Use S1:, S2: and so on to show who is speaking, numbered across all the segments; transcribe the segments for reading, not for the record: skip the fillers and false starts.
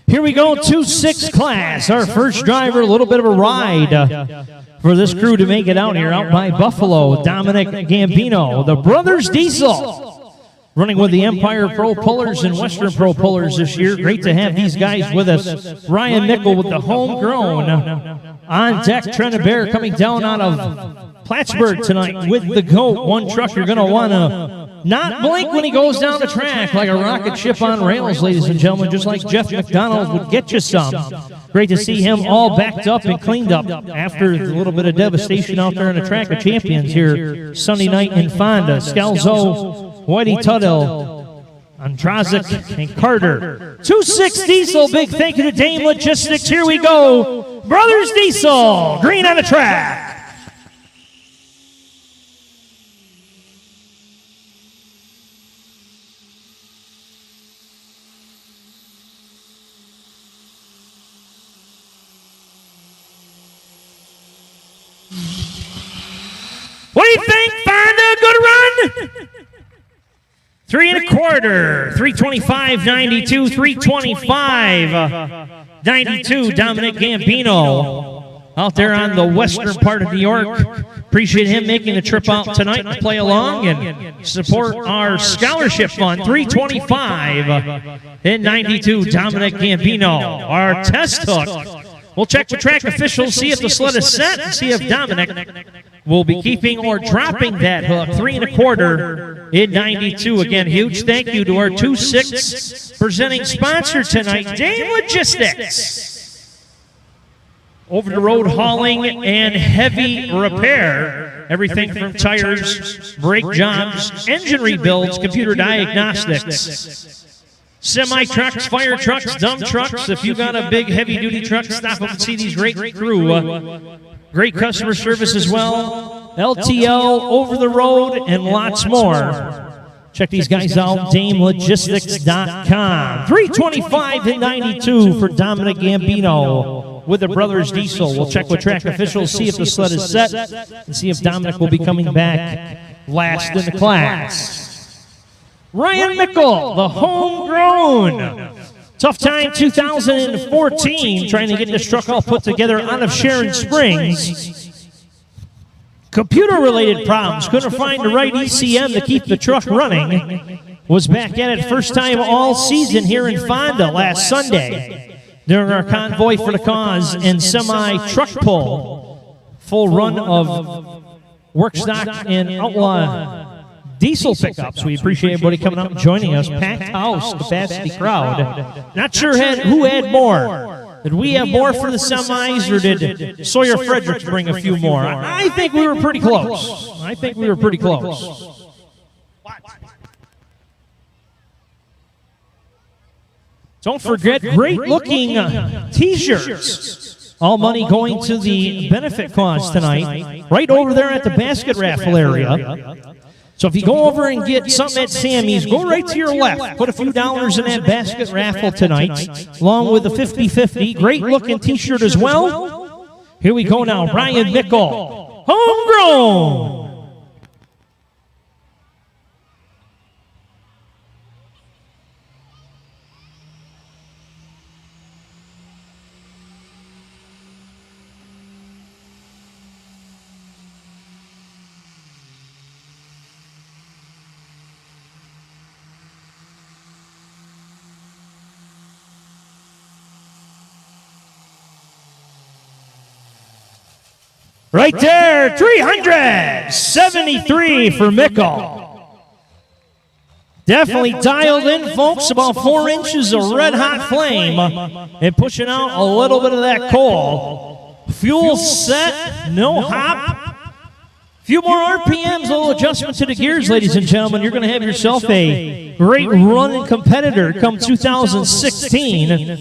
S1: Here we go, 2-6 class. Our first driver, a little bit of a ride for this crew to make it out here, out by Buffalo. Dominic Gambino, the Brothers Diesel, running with the Empire Pro Pullers and Western Pro Pullers this year. Great to have these guys with us. Ryan Nickel with the homegrown on deck. Trent Bear coming down out of Plattsburgh tonight with the GOAT. One truck you're going to want to not blink when he goes down the track like a rocket ship on rails, ladies and gentlemen, just like Jeff McDonald would get you some. Great to see him all backed up and cleaned up after a little bit of devastation out there in the Track of Champions here Sunday night in Fonda. Scalzo, Whitey Tuttle, Andrazik, and Carter. 2-6 Diesel, big thank you to Dame Logistics. Here we go. Brothers Diesel, green on the track. What do you think, Fonda? Good run? 3 1/4, 325.92, 325.92. Dominic Gambino out there on the western part of New York. Appreciate him making the trip out tonight to play along and support our scholarship fund. 325.92. Dominic Gambino, our test hook. We'll check the track officials, see if the sled is set, and see if Dominic will be keeping or dropping that hook. 3 1/4 in 92. Again, huge thank you to our 2-6 presenting sponsor tonight, Dame Logistics. Over the road hauling and heavy repair. Everything from tires, brake jobs, engine rebuilds, computer diagnostics. Semi-trucks, fire trucks, dump trucks. If you got a big heavy-duty truck, stop up and see these great crew. Great customer service as well. LTL, over the road, and lots more. Check these guys out, DameLogistics.com. 325.92 for Dominic Gambino with the Brothers Diesel. We'll check with track officials, see if the sled is set, and see if Dominic will be coming back last in the class. Ryan Mickle, the homegrown. Tough time 2014 trying to get this truck all put together out of Sharon Springs. Computer-related problems. Couldn't find the right ECM to keep the truck running. Was back at it first time all season here in Fonda last Sunday during our Convoy for the Cause and semi-truck pull. Full run of work stock and outlaw diesel pickups. We appreciate everybody coming out and joining us. Packed house, capacity crowd. Not sure who had more. Did we have more for the semis, or did Sawyer Fredericks bring a few more? I think we were pretty close. Don't forget, great-looking T-shirts. All money going to the benefit cause tonight. Right over there at the basket raffle area. So if you go over and get something at Sammy's, go right to your left. Put a few dollars in that basket raffle tonight, along with the 50-50. Great-looking T-shirt as well. Here we go now. Ryan Mickle, homegrown. Right there, 373 for Mickle. Definitely dialed in, folks, about 4 inches of red-hot flame and pushing out a little bit of that coal. Fuel set, no hop. Few more RPMs, a little adjustment to the gears, ladies and gentlemen. You're going to have yourself a great running competitor come 2016. A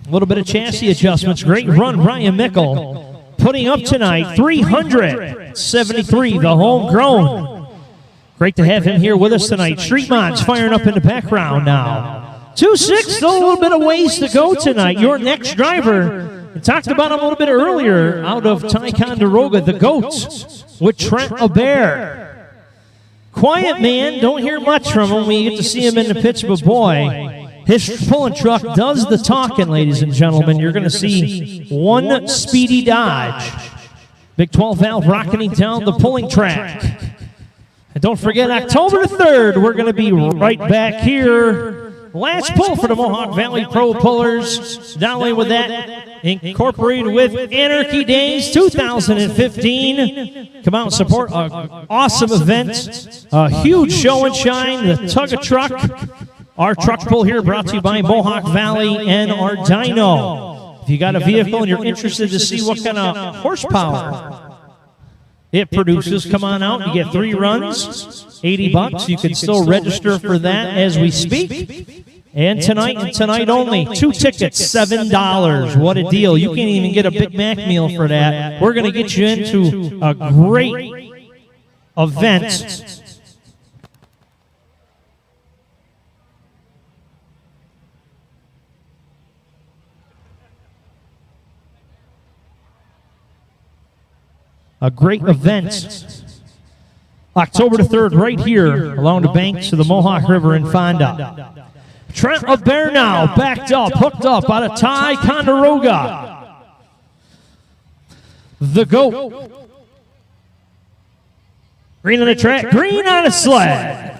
S1: little bit of chassis adjustments. Great run, Brian Mickle. Putting up tonight, 373, the homegrown. Great to have him here with us tonight. Street Mods firing up in the background now. 2-6, still a little bit of ways to go tonight. Your next driver, we talked about him a little bit earlier, out of Ticonderoga, the Goats, with Trent Abair. Quiet man, don't hear much from him when you get to see him in the pitch, but boy, his pulling truck does the talking, ladies and gentlemen. You're going to see one speedy Dodge. Big 12 valve rocketing down the pulling track. And don't forget, October the 3rd, we're going to be right back here. Last pull for the Mohawk Valley Pro Pullers. Not only with that, incorporated with Anarchy Days 2015. Come out and support an awesome event. A huge show and shine, the Tug a Truck. Our truck pull here brought to you by Mohawk Valley and our dyno. If you got a vehicle and you're interested to see what kind of horsepower it produces, come on out. You get 3 runs, $80. You can still register for that as we speak. And tonight only, 2 tickets, $7. What a deal. You can't even get a Big Mac meal for that. We're going to get you into a great event. A great event. October the 3rd, right here along the banks of the Mohawk River in Fonda. Trent Abair now, backed up, hooked up out of Ticonderoga. The Goat. Green on the track, green on the sled.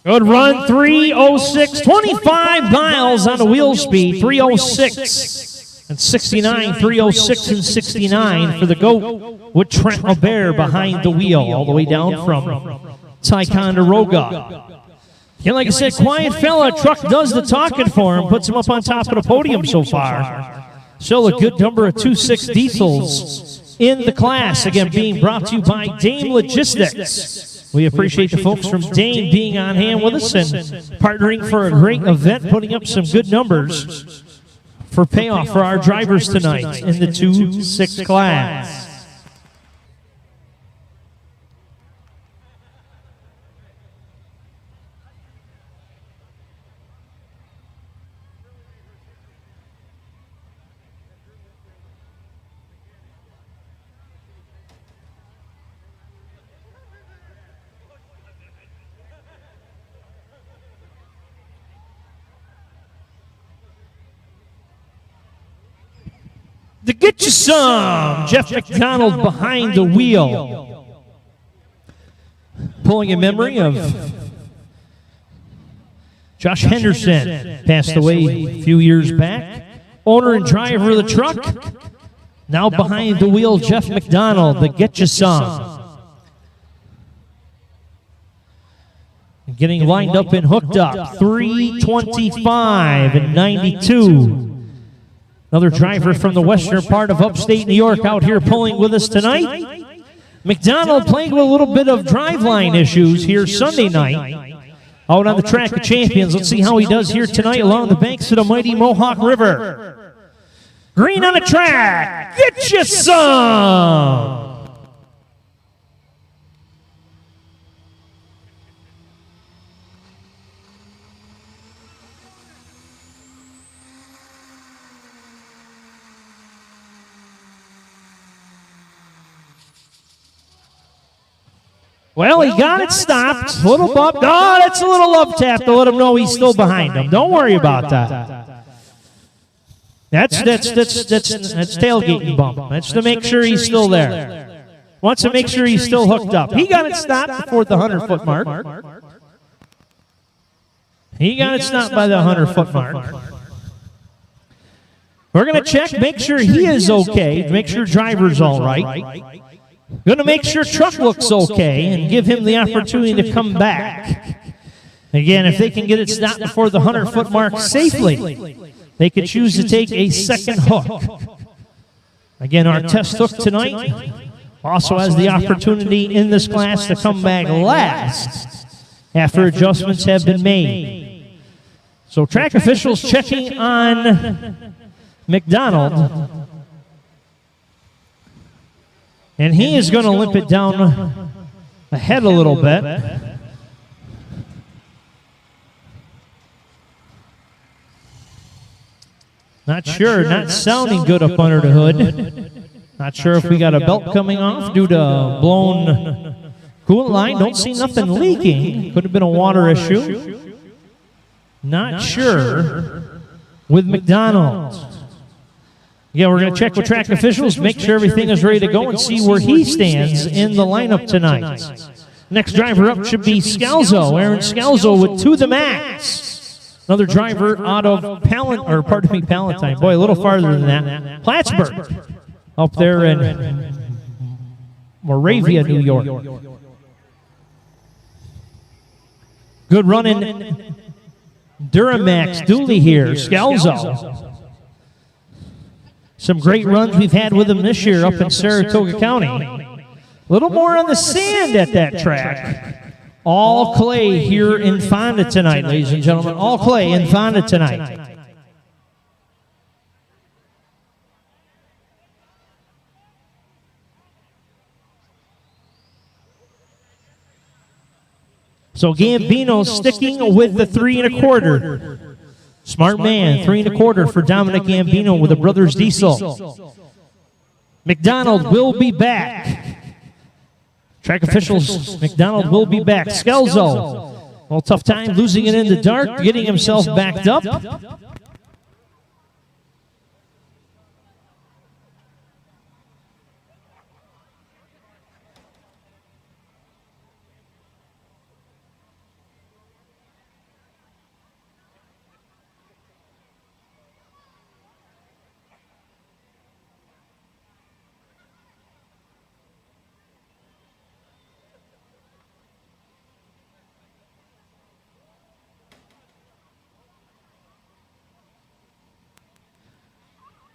S1: Good run, 3:06, 25 miles on the wheel speed, 3:06 and 69, 3:06 and 69 for the Goat with Trent Abair behind the wheel, all the way down from Ticonderoga. And like I said, quiet fella, truck does the talking for him, puts him up on top of the podium so far. Still a good number of 2.6 diesels in the class, again being brought to you by Dame Logistics. We appreciate the folks from Dane being on hand with us and partnering for a great event, putting up some good numbers for payoff for our drivers tonight in the 2-6 class. To get you some, Jeff McDonald behind the wheel. Pulling in memory of Josh Henderson, passed away a few years back. Owner and driver of the truck. Now behind the wheel, Jeff McDonald, the Get You Some. Getting lined up and hooked up, 3:25 and 92. Another driver from the western part of upstate New York out here pulling with us tonight. McDonald playing with a little bit of driveline issues here Sunday night. Out on the track of champions. Let's see how he does here tonight along the banks of the mighty Mohawk River. Green on the track. Get you some. Well, he got it stopped. Little bump. Oh, that's a little love tap to let him know he's still behind him. Don't worry about that. That's tailgating bump. That's to make sure he's still there. Wants to make sure he's still hooked up. He got it stopped before the 100-foot mark. He got it stopped by the 100-foot mark. We're going to check, make sure he is okay, make sure driver's all right. Going to make sure truck looks okay and give him the opportunity to come back. Again, if they can get it stopped before the 100-foot mark safely, they could choose to take a second hook. Again, our test hook tonight also has the opportunity in this class to come back last after adjustments have been made. So track officials checking on McDonald. And he is going to limp it down ahead a little bit. Not sure, not sounding good up under the hood. Not sure if we got a belt coming off due to blown coolant line. Don't see nothing leaking. Could have been a water issue. Not sure with McDonald. Yeah, we're going to check with track officials, make sure everything is ready to go, and see where he stands in the lineup tonight. Next driver up should be Scalzo, Aaron Scalzo with To The Max. Another driver out of Palatine. Boy, a little farther than that. Plattsburgh, up there in Moravia, New York. Good run in Duramax Dooley here, Scalzo. Some great runs we've had with him this year up in Saratoga County. A little more on the sand at that track. All clay here in Fonda tonight, ladies and gentlemen. All clay in Fonda tonight. So Gambino sticking with the 3 1/4. Smart man, 3 1/4 for Dominic Gambino with the Brothers Diesel. McDonald will be back. Track officials, McDonald will be back. Scalzo, well, tough time losing it in the dark, getting himself backed up.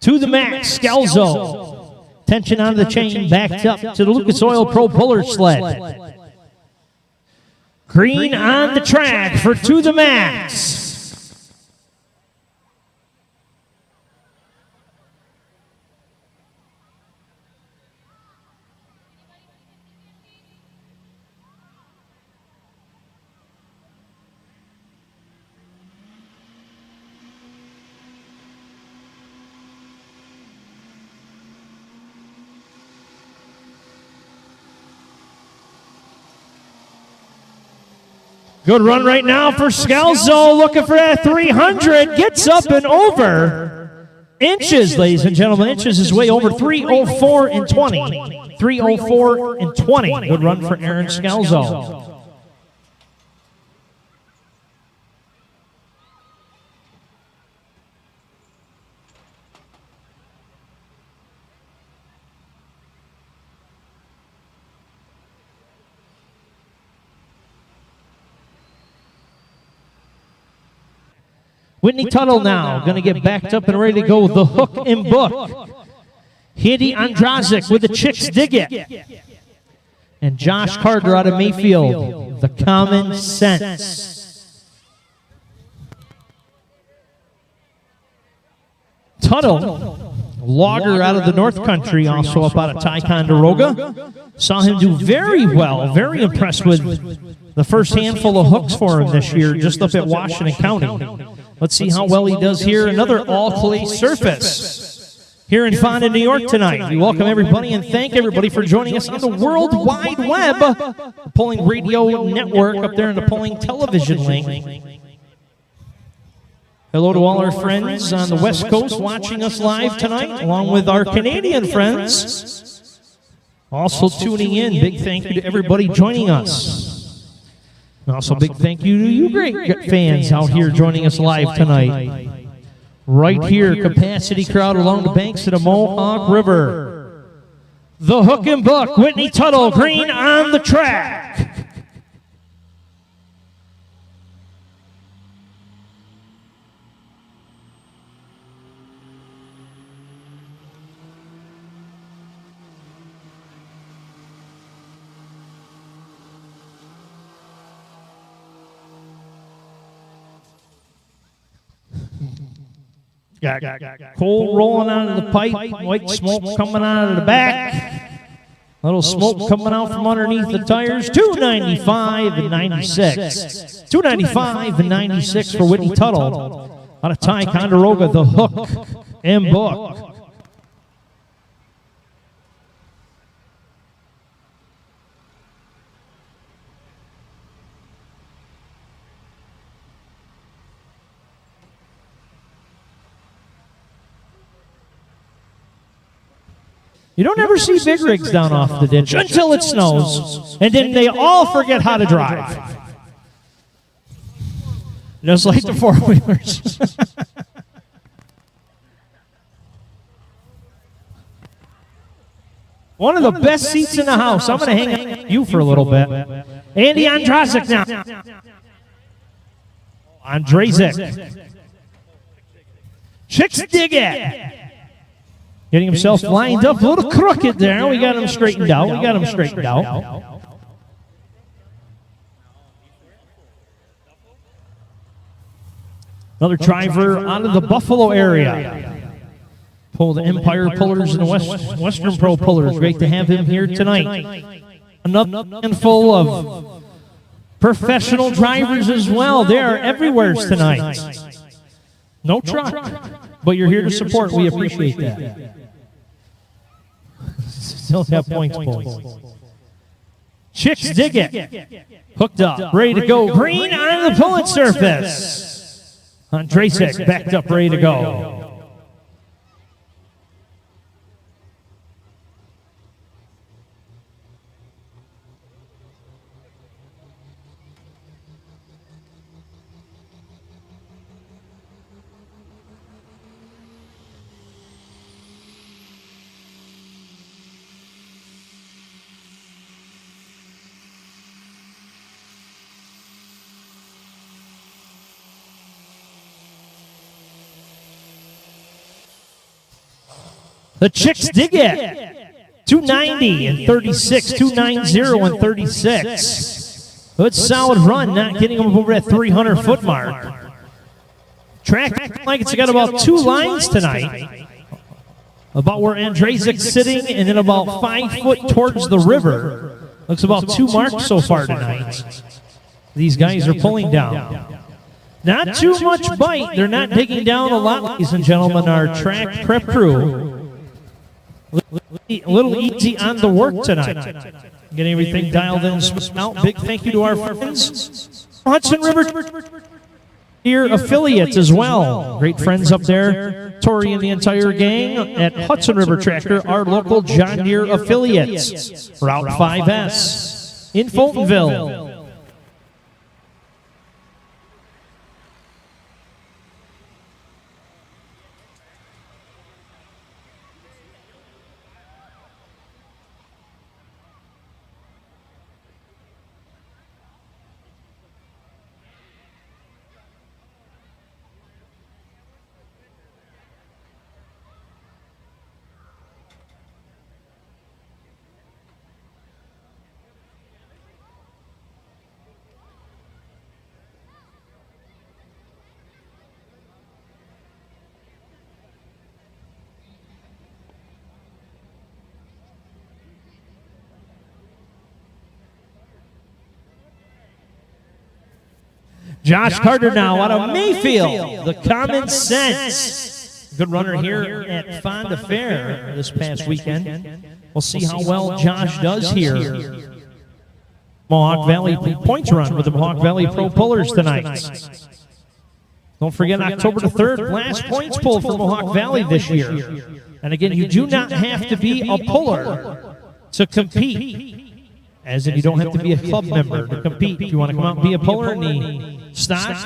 S1: To the max, Scalzo. Tension on the chain, backed up to the Lucas Oil Pro Puller sled. Green on the track for To the Max. Good run right now for Scalzo, looking for that 300, gets up and over. Inches, ladies and gentlemen, inches is way over 304 and 20. 304 and 20. Good run for Aaron Scalzo. Whitney Tuttle now going to get backed up and ready to go with the hook and book. Hitty Andrazik with the Chicks Dig It. And Josh Carter out of Mayfield, the Common Sense. Tuttle, logger out of the North Country, also up out of Ticonderoga. Saw him do very well, very impressed with the first handful of hooks for him this year, just up at Washington County. Let's see how well he does here. Another all-clay surface here in Fonda, New York tonight. We welcome everybody and thank everybody for joining us on the World Wide Web, the Polling Radio Network up there in the Polling Television link. Hello to all our friends on the West Coast watching us live tonight, along with our Canadian friends. Also tuning in, big thank you to everybody joining us. And also big thank you to you great fans out here joining us live tonight. Right here, capacity crowd along the banks of the Mohawk River. The hook and buck, Whitney Tuttle, green on the track. Got coal rolling out of the pipe, white smoke coming out of the back, little smoke coming out from underneath the tires. 295 and 96. 295 and 96 for Whitney Tuttle out of Ticonderoga, the hook and buck. You don't ever see big rigs down off the ditch until it snows, and then they all forget how to drive. Just like the four-wheelers. One of the best seats in the house. I'm going to hang on you for a little bit. Andy Andrazik now. Andrazik. Chicks dig it. Getting himself lined up, a little crooked there. We got him straightened out. Another driver out of the Buffalo area. Pull the Empire Pullers and the Western Pro Pullers. Great to have him here tonight. Another handful of professional drivers as well. They are everywhere tonight. No truck, but you're here to support. We appreciate that. Still have points, boys. Chicks dig it. Hooked up, ready to go. Green on the pulling surface. Andrazik backed up, ready to go. The Chicks dig it. 290 and 36, 290 and 36. Good solid run, not getting them over that 300-foot mark. Track like it's got about 2 lines tonight. About where Andrazik's sitting, and then about 5 foot towards the river. Looks about 2 marks so far tonight. These guys are pulling down. Not too much bite. They're not digging down a lot, ladies and gentlemen. Our track prep crew. A little easy on the work tonight. Getting everything dialed in and out. Big thank you to our friends. Hudson River here affiliates as well. Great friends up there. Tori and the entire gang at Hudson River Tractor, our local John Deere affiliates. Route 5S in Fultonville. Josh Carter now out of Mayfield, the Common Sense. Good runner here at Fonda Fair this past weekend. We'll see how well Josh does here. Mohawk Valley points run with the Mohawk Valley Pro Pullers tonight. Don't forget October the 3rd, last points pull for Mohawk Valley this year. And again, you do not have to be a puller to compete. As if you don't have to be a club member to compete. If you want to come out and be a puller in the stock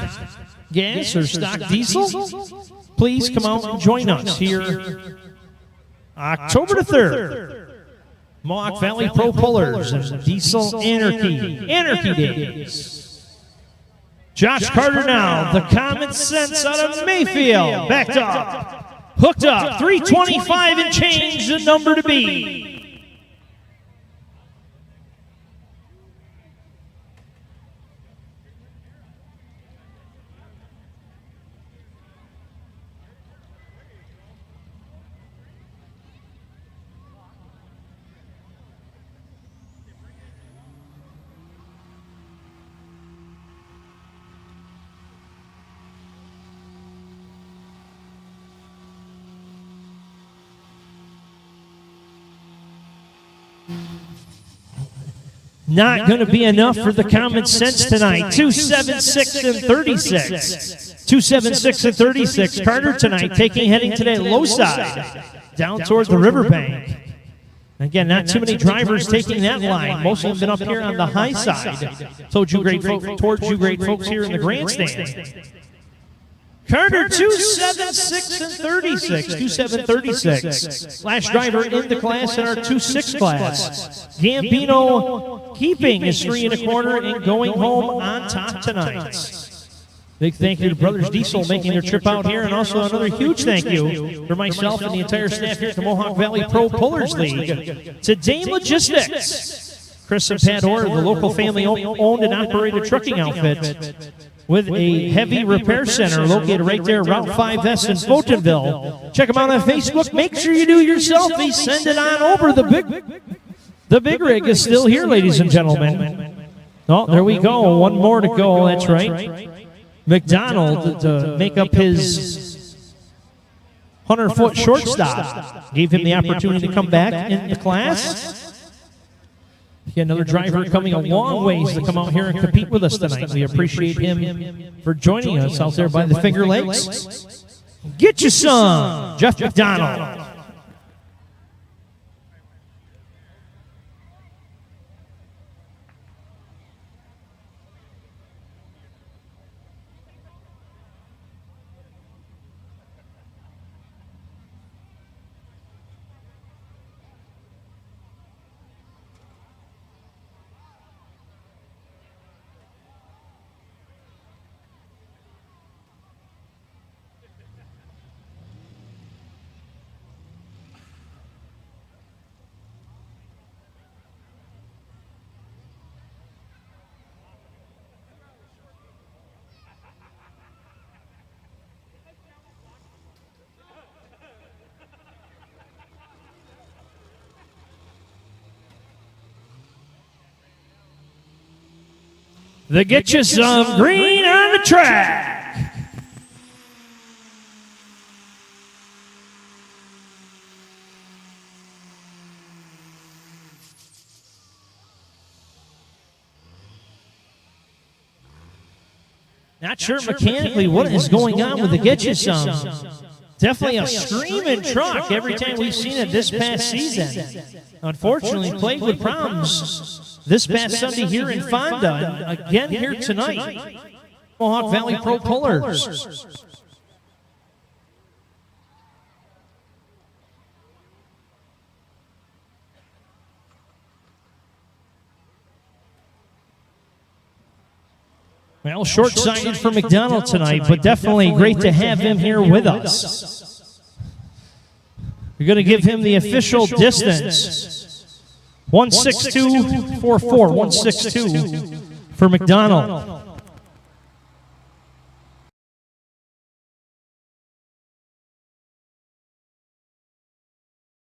S1: gas or stock diesel, please come out and join us here October the 3rd. Mohawk Valley Pro Pullers and Diesel Anarchy Days. Josh Carter now, the Common Sense out of Mayfield. Backed up, hooked up, 325 and change, the number to beat. Not going to be enough for the Common Sense tonight. 276 and 36. 276 and 36. Carter tonight heading to that low side, down towards the riverbank. Again, not too many drivers taking that line. Most of them have been up here on the high side. Towards you great folks here in the grandstand. Carter 276 and 36. 2736. Last driver in the class in our 26 class. Gambino keeping his 3 1/4 and going home on top tonight. Big thank you to Brothers Diesel making their trip out here, and also another huge thank you for myself and the entire staff here at the Mohawk Valley Pro Pullers League. To Dane Logistics, Chris and Pat Orr, the local family-owned and operated trucking outfit, with a heavy repair center located right there, Route 5S in Fultonville. Check them out on Facebook. Make sure you do your selfie. Send it on over. The big rig is still here, ladies and gentlemen. Oh, there we go. One more to go. That's right. McDonald, to make up his 100-foot shortstop, gave him the opportunity to come back in the class. Another driver coming a long ways to come out here and compete with us tonight. We appreciate him for joining us out there by the Finger Lakes. Get you some, Jeff McDonald. The Get You Some Green on the track. Not sure mechanically what is going on with the Get You Some. Definitely a screaming truck every time we've seen it this past season. Unfortunately, plagued with problems this past Sunday here in Fonda, and again here tonight. Mohawk Valley Pro Pullers. Well, short-sighted for McDonald tonight, but definitely great to have him here with us. We're going to give him the official distance. 162.44, 162 for McDonald.